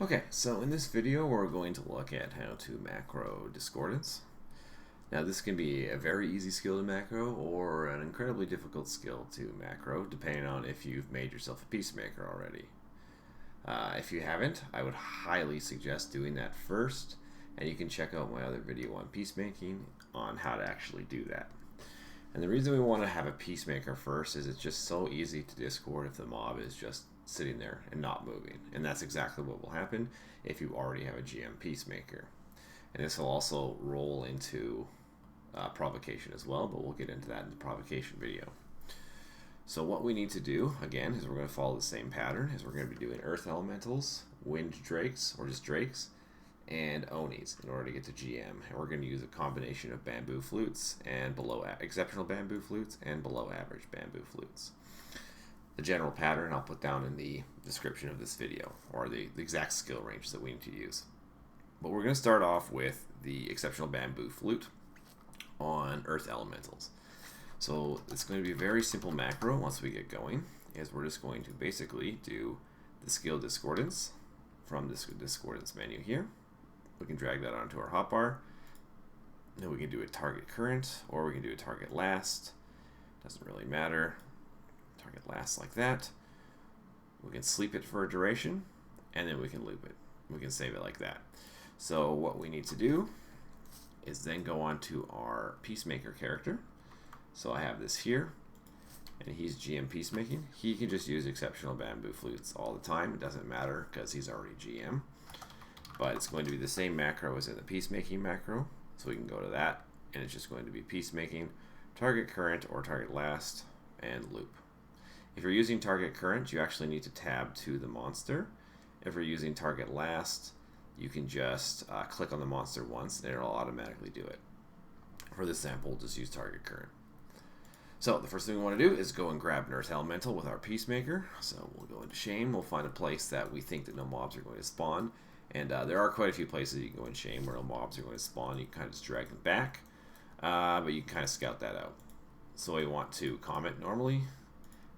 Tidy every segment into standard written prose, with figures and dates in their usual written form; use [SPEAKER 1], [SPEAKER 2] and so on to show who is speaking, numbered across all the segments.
[SPEAKER 1] Okay, so in this video we're going to look at how to macro discordance. Now this can be a very easy skill to macro or an incredibly difficult skill to macro depending on if you've made yourself a peacemaker already. If you haven't, I would highly suggest doing that first, and you can check out my other video on peacemaking on how to actually do that. And the reason we want to have a peacemaker first is it's just so easy to discord if the mob is just sitting there and not moving. And that's exactly what will happen if you already have a GM peacemaker. And this will also roll into provocation as well, but we'll get into that in the provocation video. So what we need to do, again, is we're going to follow the same pattern, is we're going to be doing earth elementals, wind drakes, or just drakes, and Onis in order to get to GM. And we're going to use a combination of bamboo flutes and exceptional bamboo flutes and below average bamboo flutes. The general pattern I'll put down in the description of this video, or the exact skill range that we need to use. But we're going to start off with the exceptional bamboo flute on earth elementals. So it's going to be a very simple macro once we get going, is we're just going to basically do the skill discordance from this discordance menu here. We can drag that onto our hotbar. Then we can do a target current, or we can do a target last. Doesn't really matter. Target last like that. We can sleep it for a duration, and then we can loop it. We can save it like that. So what we need to do is then go on to our peacemaker character. So I have this here, and he's GM peacemaking. He can just use exceptional bamboo flutes all the time. It doesn't matter because he's already GM. But it's going to be the same macro as in the peacemaking macro. So we can go to that, and it's just going to be peacemaking, target current or target last, and loop. If you're using target current, you actually need to tab to the monster. If you're using target last, you can just click on the monster once, and it'll automatically do it. For this sample, we'll just use target current. So the first thing we want to do is go and grab an earth elemental with our peacemaker. So we'll go into shame. We'll find a place that we think that no mobs are going to spawn. And there are quite a few places you can go in shame where no mobs are going to spawn. You can kind of just drag them back, but you can kind of scout that out. So we want to comment normally,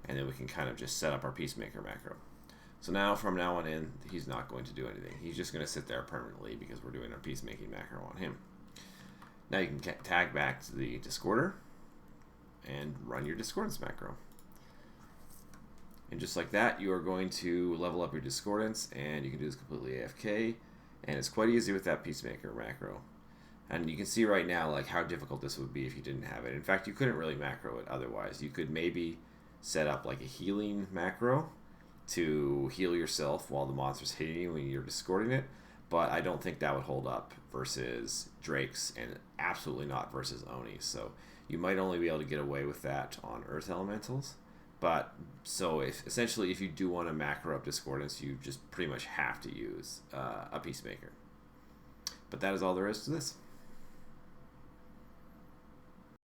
[SPEAKER 1] and then we can kind of just set up our peacemaker macro. So now from now on in, he's not going to do anything. He's just going to sit there permanently because we're doing our peacemaking macro on him. Now you can tag back to the discorder and run your discordance macro. And just like that, you are going to level up your discordance, and you can do this completely AFK, and it's quite easy with that peacemaker macro. And you can see right now like how difficult this would be if you didn't have it. In fact, you couldn't really macro it otherwise. You could maybe set up like a healing macro to heal yourself while the monster's hitting you when you're discording it, but I don't think that would hold up versus drakes, and absolutely not versus Oni. So you might only be able to get away with that on earth elementals. But so essentially if you do want to macro up discordance, you just pretty much have to use a peacemaker. But that is all there is to this.